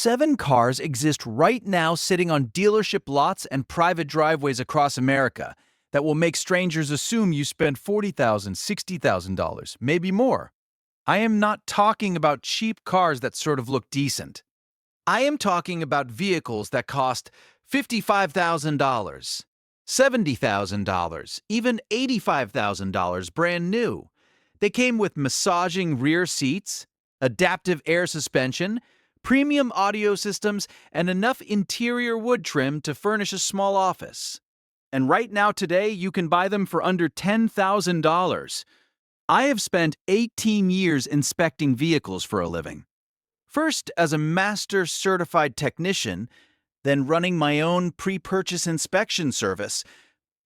7 cars exist right now sitting on dealership lots and private driveways across America that will make strangers assume you spent $40,000, $60,000, maybe more. I am not talking about cheap cars that sort of look decent. I am talking about vehicles that cost $55,000, $70,000, even $85,000 brand new. They came with massaging rear seats, adaptive air suspension, premium audio systems, and enough interior wood trim to furnish a small office. And right now today, you can buy them for under $10,000. I have spent 18 years inspecting vehicles for a living. First as a master certified technician, then running my own pre-purchase inspection service.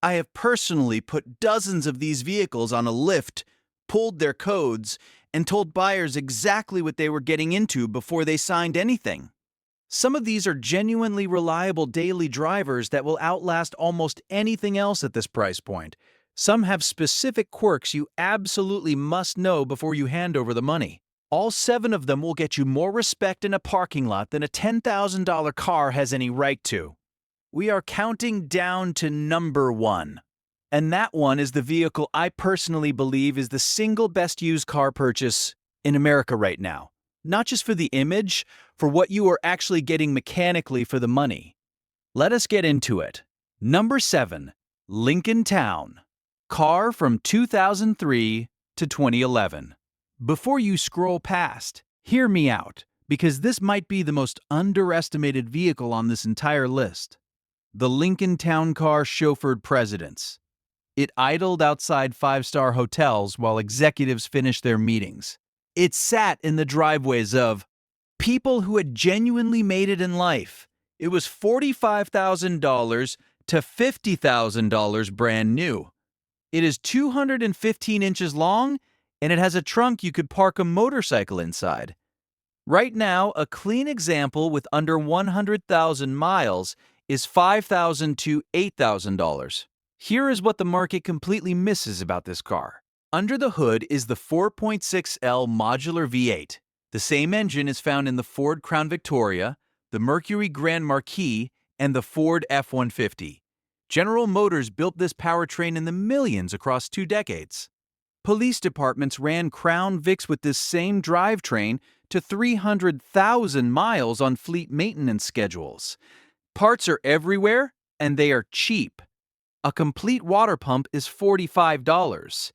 I have personally put dozens of these vehicles on a lift, pulled their codes, and told buyers exactly what they were getting into before they signed anything. Some of these are genuinely reliable daily drivers that will outlast almost anything else at this price point. Some have specific quirks you absolutely must know before you hand over the money. All 7 of them will get you more respect in a parking lot than a $10,000 car has any right to. We are counting down to number 1. And that one is the vehicle I personally believe is the single best used car purchase in America right now. Not just for the image, for what you are actually getting mechanically for the money. Let us get into it. Number 7, Lincoln Town. Car from 2003 to 2011. Before you scroll past, hear me out, because this might be the most underestimated vehicle on this entire list. The Lincoln Town Car chauffeured presidents. It idled outside 5-star hotels while executives finished their meetings. It sat in the driveways of people who had genuinely made it in life. It was $45,000 to $50,000 brand new. It is 215 inches long, and it has a trunk you could park a motorcycle inside. Right now, a clean example with under 100,000 miles is $5,000 to $8,000. Here is what the market completely misses about this car. Under the hood is the 4.6L modular V8. The same engine is found in the Ford Crown Victoria, the Mercury Grand Marquis, and the Ford F-150. General Motors built this powertrain in the millions across 2 decades. Police departments ran Crown Vics with this same drivetrain to 300,000 miles on fleet maintenance schedules. Parts are everywhere, and they are cheap. A complete water pump is $45.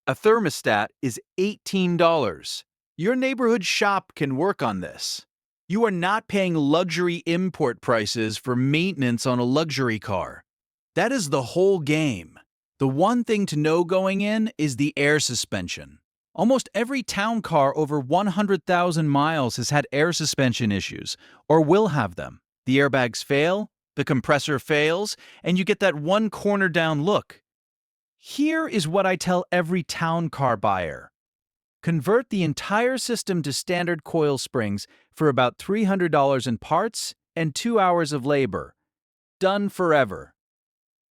A thermostat is $18. Your neighborhood shop can work on this. You are not paying luxury import prices for maintenance on a luxury car. That is the whole game. The one thing to know going in is the air suspension. Almost every town car over 100,000 miles has had air suspension issues, or will have them. The airbags fail, the compressor fails, and you get that one corner down look. Here is what I tell every town car buyer. Convert the entire system to standard coil springs for about $300 in parts and 2 hours of labor. Done forever.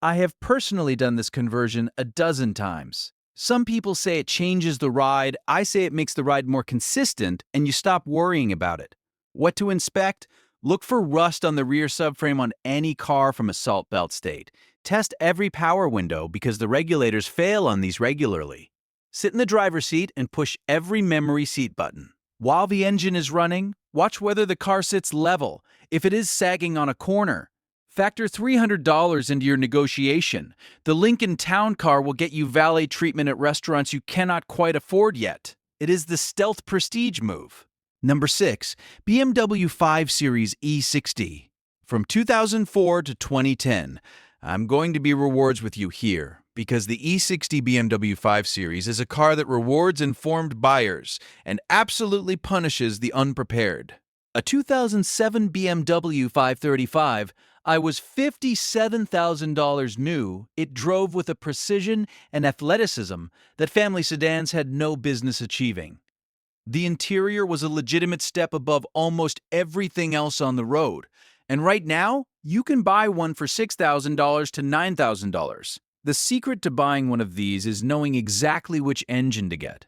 I have personally done this conversion a dozen times. Some people say it changes the ride. I say it makes the ride more consistent and you stop worrying about it. What to inspect? Look for rust on the rear subframe on any car from a salt belt state. Test every power window because the regulators fail on these regularly. Sit in the driver's seat and push every memory seat button. While the engine is running, watch whether the car sits level, if it is sagging on a corner. Factor $300 into your negotiation. The Lincoln Town Car will get you valet treatment at restaurants you cannot quite afford yet. It is the stealth prestige move. Number 6, BMW 5 Series E60. From 2004 to 2010, I'm going to be rewards with you here because the E60 BMW 5 Series is a car that rewards informed buyers and absolutely punishes the unprepared. A 2007 BMW 535, I was $57,000 new. It drove with a precision and athleticism that family sedans had no business achieving. The interior was a legitimate step above almost everything else on the road. And right now, you can buy one for $6,000 to $9,000. The secret to buying one of these is knowing exactly which engine to get.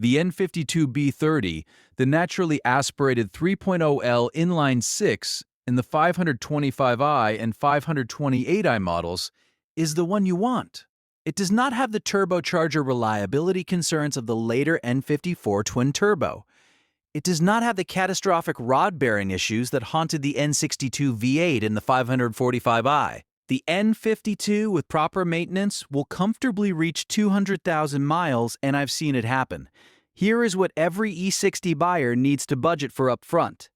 The N52B30, the naturally aspirated 3.0L inline-6 in the 525i and 528i models, is the one you want. It does not have the turbocharger reliability concerns of the later N54 twin-turbo. It does not have the catastrophic rod bearing issues that haunted the N62 V8 in the 545i. The N52 with proper maintenance will comfortably reach 200,000 miles, and I've seen it happen. Here is what every E60 buyer needs to budget for up front.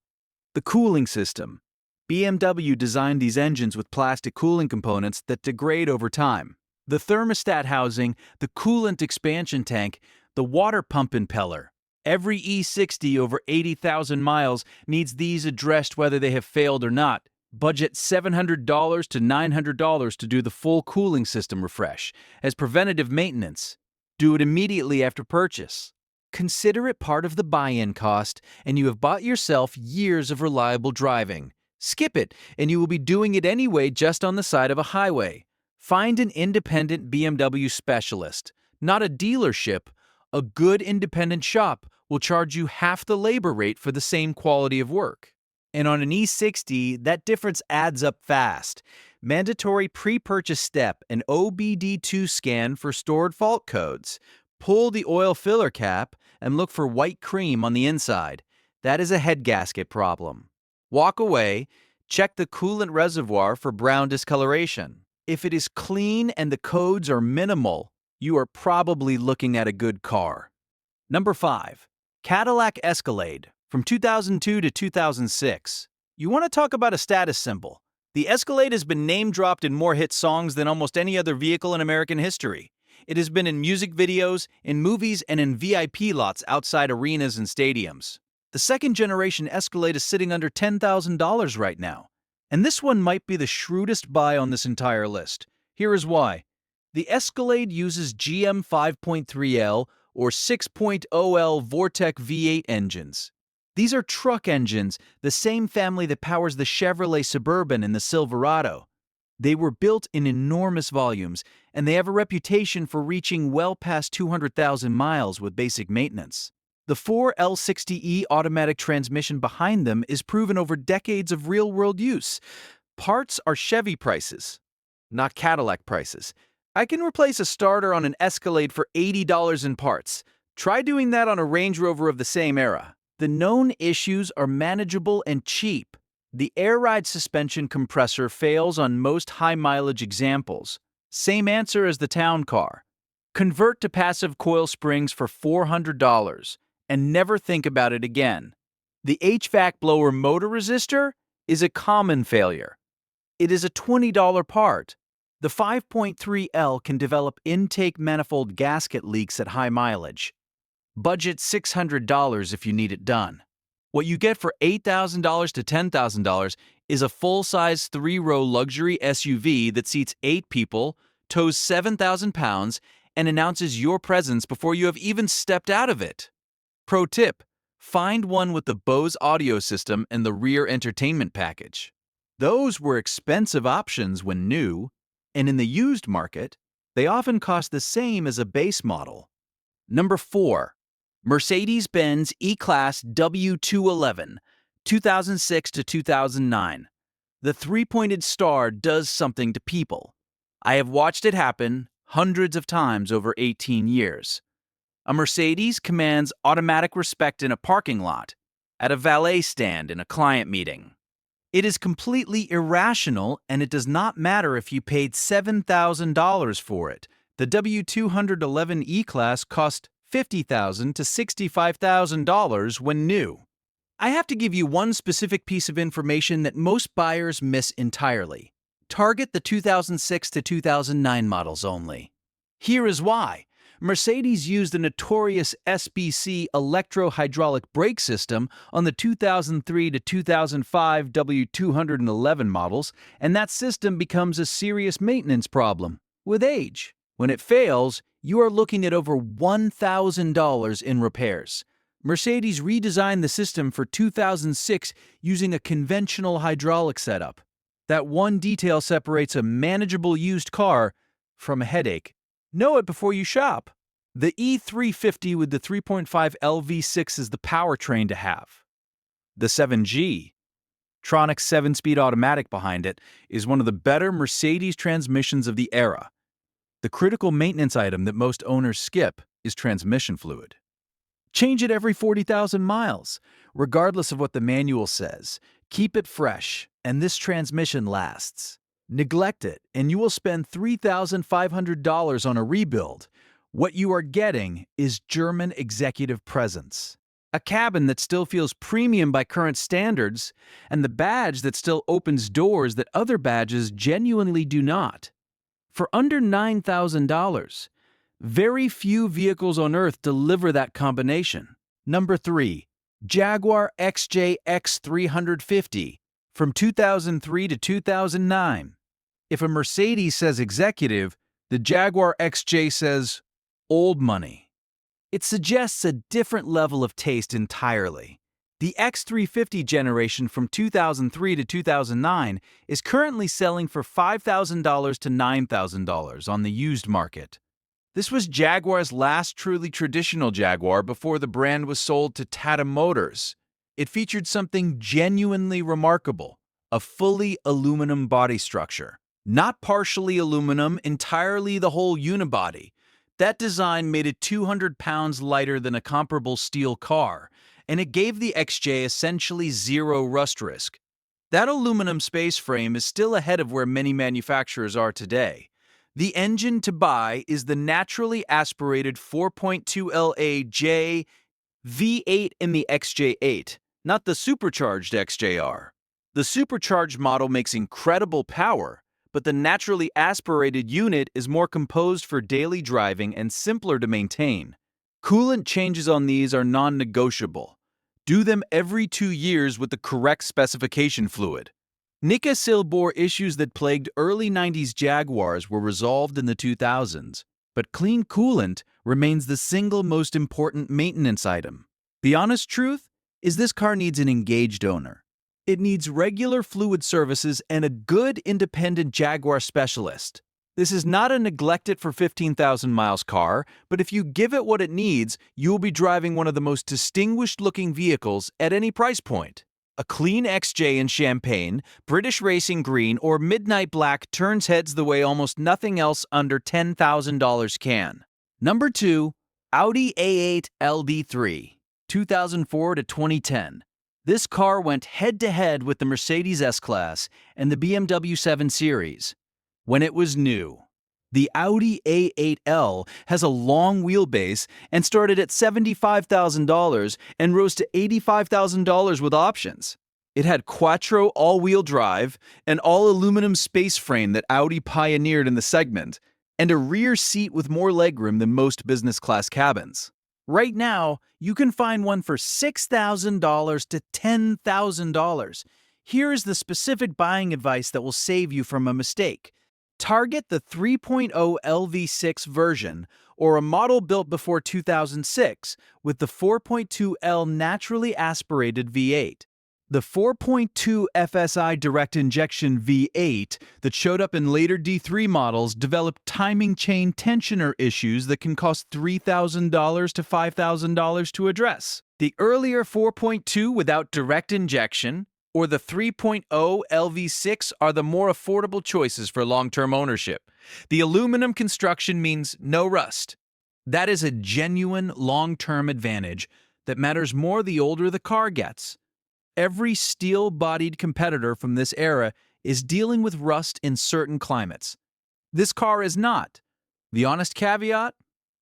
The cooling system. BMW designed these engines with plastic cooling components that degrade over time. The thermostat housing, the coolant expansion tank, the water pump impeller. Every E60 over 80,000 miles needs these addressed whether they have failed or not. Budget $700 to $900 to do the full cooling system refresh as preventative maintenance. Do it immediately after purchase. Consider it part of the buy-in cost, and you have bought yourself years of reliable driving. Skip it, and you will be doing it anyway just on the side of a highway. Find an independent BMW specialist, not a dealership. A good independent shop will charge you half the labor rate for the same quality of work. And on an E60, that difference adds up fast. Mandatory pre-purchase step, an OBD2 scan for stored fault codes. Pull the oil filler cap and look for white cream on the inside. That is a head gasket problem. Walk away, check the coolant reservoir for brown discoloration. If it is clean and the codes are minimal, you are probably looking at a good car. Number 5. Cadillac Escalade, from 2002 to 2006. You want to talk about a status symbol. The Escalade has been name-dropped in more hit songs than almost any other vehicle in American history. It has been in music videos, in movies, and in VIP lots outside arenas and stadiums. The second-generation Escalade is sitting under $10,000 right now. And this one might be the shrewdest buy on this entire list. Here is why. The Escalade uses GM 5.3L or 6.0L Vortec V8 engines. These are truck engines, the same family that powers the Chevrolet Suburban and the Silverado. They were built in enormous volumes, and they have a reputation for reaching well past 200,000 miles with basic maintenance. The 4L60E automatic transmission behind them is proven over decades of real-world use. Parts are Chevy prices, not Cadillac prices. I can replace a starter on an Escalade for $80 in parts. Try doing that on a Range Rover of the same era. The known issues are manageable and cheap. The air ride suspension compressor fails on most high-mileage examples. Same answer as the town car. Convert to passive coil springs for $400 and never think about it again. The HVAC blower motor resistor is a common failure. It is a $20 part. The 5.3L can develop intake manifold gasket leaks at high mileage. Budget $600 if you need it done. What you get for $8,000 to $10,000 is a full-size 3-row luxury SUV that seats 8 people, tows 7,000 pounds, and announces your presence before you have even stepped out of it. Pro tip: find one with the Bose audio system and the rear entertainment package. Those were expensive options when new, and in the used market, they often cost the same as a base model. Number 4. Mercedes-Benz E-Class W211, 2006 to 2009. The three-pointed star does something to people. I have watched it happen hundreds of times over 18 years. A Mercedes commands automatic respect in a parking lot, at a valet stand in a client meeting. It is completely irrational, and it does not matter if you paid $7,000 for it. The W211 E-Class cost $50,000 to $65,000 when new. I have to give you one specific piece of information that most buyers miss entirely. Target the 2006 to 2009 models only. Here is why. Mercedes used a notorious SBC electro-hydraulic brake system on the 2003 to 2005 W211 models, and that system becomes a serious maintenance problem with age. When it fails, you are looking at over $1,000 in repairs. Mercedes redesigned the system for 2006 using a conventional hydraulic setup. That one detail separates a manageable used car from a headache. Know it before you shop. The E350 with the 3.5 LV6 is the powertrain to have. The 7G, Tronic's 7-speed automatic behind it, is one of the better Mercedes transmissions of the era. The critical maintenance item that most owners skip is transmission fluid. Change it every 40,000 miles, regardless of what the manual says. Keep it fresh, and this transmission lasts. Neglect it, and you will spend $3,500 on a rebuild. What you are getting is German executive presence. A cabin that still feels premium by current standards, and the badge that still opens doors that other badges genuinely do not. For under $9,000, very few vehicles on Earth deliver that combination. Number 3. Jaguar XJ X350 from 2003 to 2009. If a Mercedes says executive, the Jaguar XJ says old money. It suggests a different level of taste entirely. The X350 generation from 2003 to 2009 is currently selling for $5,000 to $9,000 on the used market. This was Jaguar's last truly traditional Jaguar before the brand was sold to Tata Motors. It featured something genuinely remarkable, a fully aluminum body structure. Not partially aluminum, entirely the whole unibody. That design made it 200 pounds lighter than a comparable steel car, and it gave the XJ essentially zero rust risk. That aluminum space frame is still ahead of where many manufacturers are today. The engine to buy is the naturally aspirated 4.2 LA-J V8 in the XJ8, not the supercharged XJR. The supercharged model makes incredible power, but the naturally aspirated unit is more composed for daily driving and simpler to maintain. Coolant changes on these are non-negotiable. Do them every 2 years with the correct specification fluid. Nika Silbor issues that plagued early 90s Jaguars were resolved in the 2000s, but clean coolant remains the single most important maintenance item. The honest truth is this car needs an engaged owner. It needs regular fluid services and a good independent Jaguar specialist. This is not a neglect it for 15,000 miles car, but if you give it what it needs, you will be driving one of the most distinguished-looking vehicles at any price point. A clean XJ in champagne, British racing green, or midnight black turns heads the way almost nothing else under $10,000 can. Number 2. Audi A8 LD3, 2004 to 2010. This car went head-to-head with the Mercedes S-Class and the BMW 7 Series when it was new. The Audi A8L has a long wheelbase and started at $75,000 and rose to $85,000 with options. It had quattro all-wheel drive, an all-aluminum space frame that Audi pioneered in the segment, and a rear seat with more legroom than most business-class cabins. Right now, you can find one for $6,000 to $10,000. Here is the specific buying advice that will save you from a mistake. Target the 3.0 LV6 version or a model built before 2006 with the 4.2L naturally aspirated V8. The 4.2 FSI direct injection V8 that showed up in later D3 models developed timing chain tensioner issues that can cost $3,000 to $5,000 to address. The earlier 4.2 without direct injection or the 3.0 LV6 are the more affordable choices for long-term ownership. The aluminum construction means no rust. That is a genuine long-term advantage that matters more the older the car gets. Every steel-bodied competitor from this era is dealing with rust in certain climates. This car is not. The honest caveat,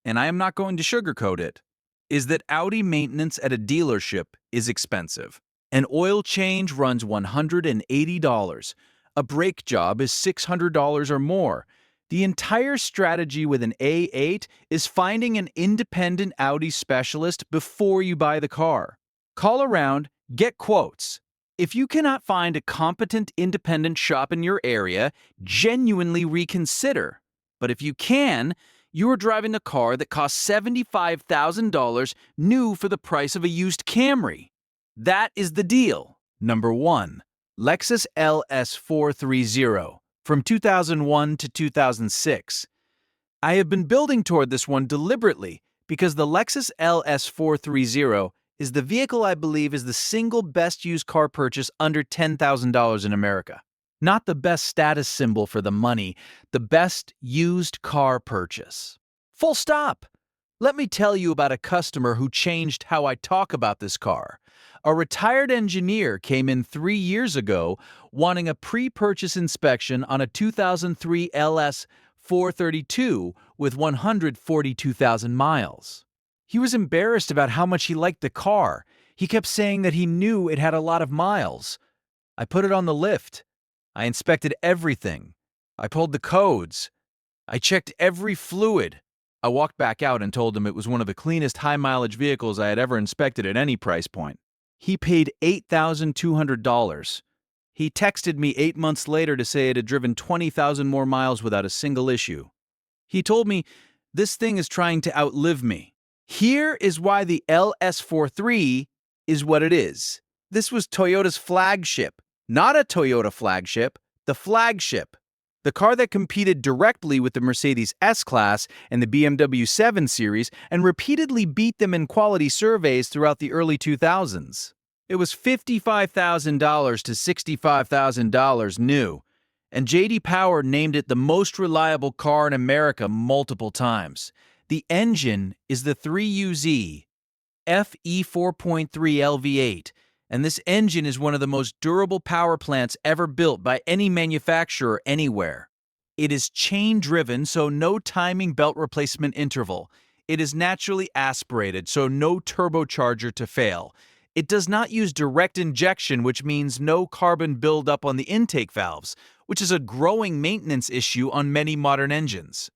and I am not going to sugarcoat it, is that Audi maintenance at a dealership is expensive. An oil change runs $180. A brake job is $600 or more. The entire strategy with an A8 is finding an independent Audi specialist before you buy the car. Call around, get quotes. If you cannot find a competent independent shop in your area, genuinely reconsider. But if you can, you are driving a car that costs $75,000 new for the price of a used Camry. That is the deal. Number 1. Lexus LS430 from 2001 to 2006. I have been building toward this one deliberately because the Lexus LS430 is the vehicle I believe is the single best used car purchase under $10,000 in America. Not the best status symbol for the money, the best used car purchase. Full stop! Let me tell you about a customer who changed how I talk about this car. A retired engineer came in 3 years ago wanting a pre-purchase inspection on a 2003 LS 432 with 142,000 miles. He was embarrassed about how much he liked the car. He kept saying that he knew it had a lot of miles. I put it on the lift. I inspected everything. I pulled the codes. I checked every fluid. I walked back out and told him it was one of the cleanest high-mileage vehicles I had ever inspected at any price point. He paid $8,200. He texted me 8 months later to say it had driven 20,000 more miles without a single issue. He told me, "This thing is trying to outlive me." Here is why the LS43 is what it is. This was Toyota's flagship. Not a Toyota flagship, the flagship. The car that competed directly with the Mercedes S-Class and the BMW 7 Series and repeatedly beat them in quality surveys throughout the early 2000s. It was $55,000 to $65,000 new, and J.D. Power named it the most reliable car in America multiple times. The engine is the 3UZ FE 4.3 LV8, and this engine is one of the most durable power plants ever built by any manufacturer anywhere. It is chain-driven, so no timing belt replacement interval. It is naturally aspirated, so no turbocharger to fail. It does not use direct injection, which means no carbon buildup on the intake valves, which is a growing maintenance issue on many modern engines.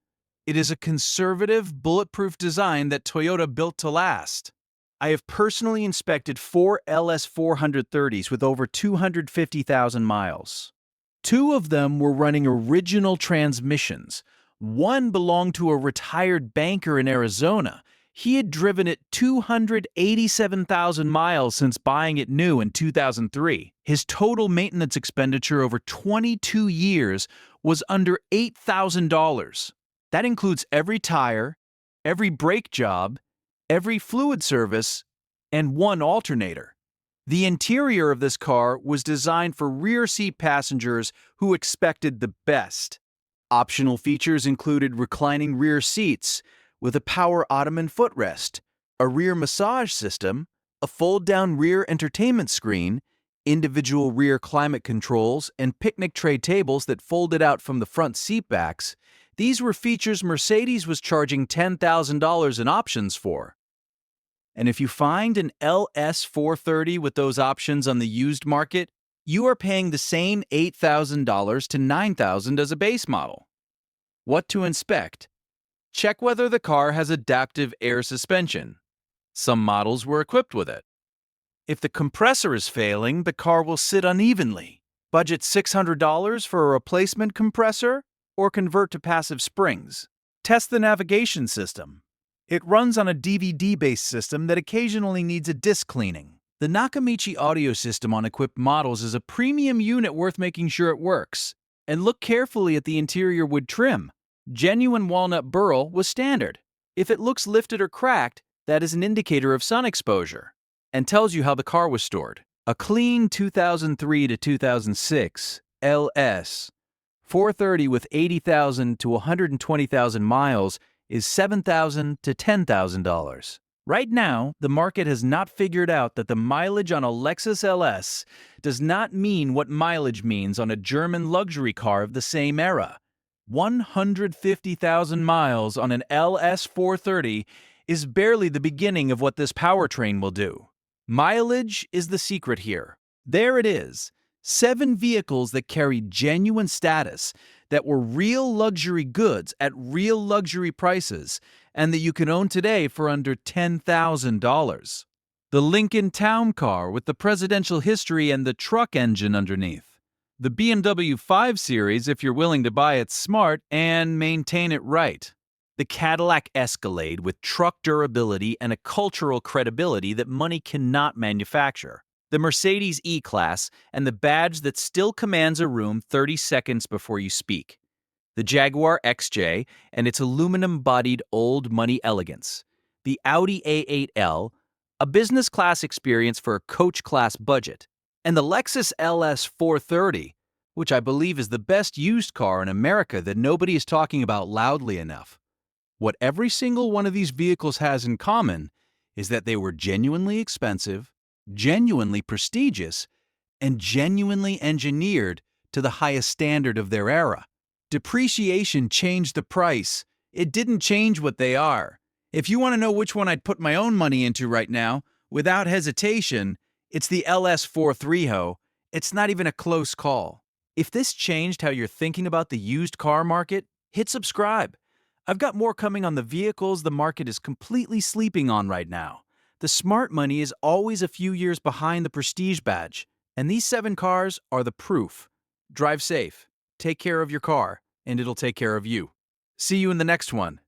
It is a conservative, bulletproof design that Toyota built to last. I have personally inspected 4 LS430s with over 250,000 miles. 2 of them were running original transmissions. One belonged to a retired banker in Arizona. He had driven it 287,000 miles since buying it new in 2003. His total maintenance expenditure over 22 years was under $8,000. That includes every tire, every brake job, every fluid service, and 1 alternator. The interior of this car was designed for rear seat passengers who expected the best. Optional features included reclining rear seats with a power ottoman footrest, a rear massage system, a fold-down rear entertainment screen, individual rear climate controls, and picnic tray tables that folded out from the front seat backs. These were features Mercedes was charging $10,000 in options for. And if you find an LS430 with those options on the used market, you are paying the same $8,000 to $9,000 as a base model. What to inspect? Check whether the car has adaptive air suspension. Some models were equipped with it. If the compressor is failing, the car will sit unevenly. Budget $600 for a replacement compressor or convert to passive springs. Test the navigation system. It runs on a DVD-based system that occasionally needs a disc cleaning. The Nakamichi audio system on equipped models is a premium unit worth making sure it works. And look carefully at the interior wood trim. Genuine walnut burl was standard. If it looks lifted or cracked, that is an indicator of sun exposure and tells you how the car was stored. A clean 2003 to 2006 LS 430 with 80,000 to 120,000 miles is $7,000 to $10,000. Right now, the market has not figured out that the mileage on a Lexus LS does not mean what mileage means on a German luxury car of the same era. 150,000 miles on an LS 430 is barely the beginning of what this powertrain will do. Mileage is the secret here. There it is. 7 vehicles that carry genuine status, that were real luxury goods at real luxury prices, and that you can own today for under $10,000. The Lincoln Town Car with the presidential history and the truck engine underneath. The BMW 5 Series if you're willing to buy it smart and maintain it right. The Cadillac Escalade with truck durability and a cultural credibility that money cannot manufacture. The Mercedes E-Class, and the badge that still commands a room 30 seconds before you speak. the Jaguar XJ and its aluminum-bodied old money elegance, the Audi A8L, a business-class experience for a coach-class budget, and the Lexus LS 430, which I believe is the best used car in America that nobody is talking about loudly enough. What every single one of these vehicles has in common is that they were genuinely expensive, genuinely prestigious, and genuinely engineered to the highest standard of their era. Depreciation changed the price. It didn't change what they are. If you want to know which one I'd put my own money into right now, without hesitation, it's the LS43 It's not even a close call. If this changed how you're thinking about the used car market, hit subscribe. I've got more coming on the vehicles the market is completely sleeping on right now. The smart money is always a few years behind the prestige badge, and these 7 cars are the proof. Drive safe, take care of your car, and it'll take care of you. See you in the next one.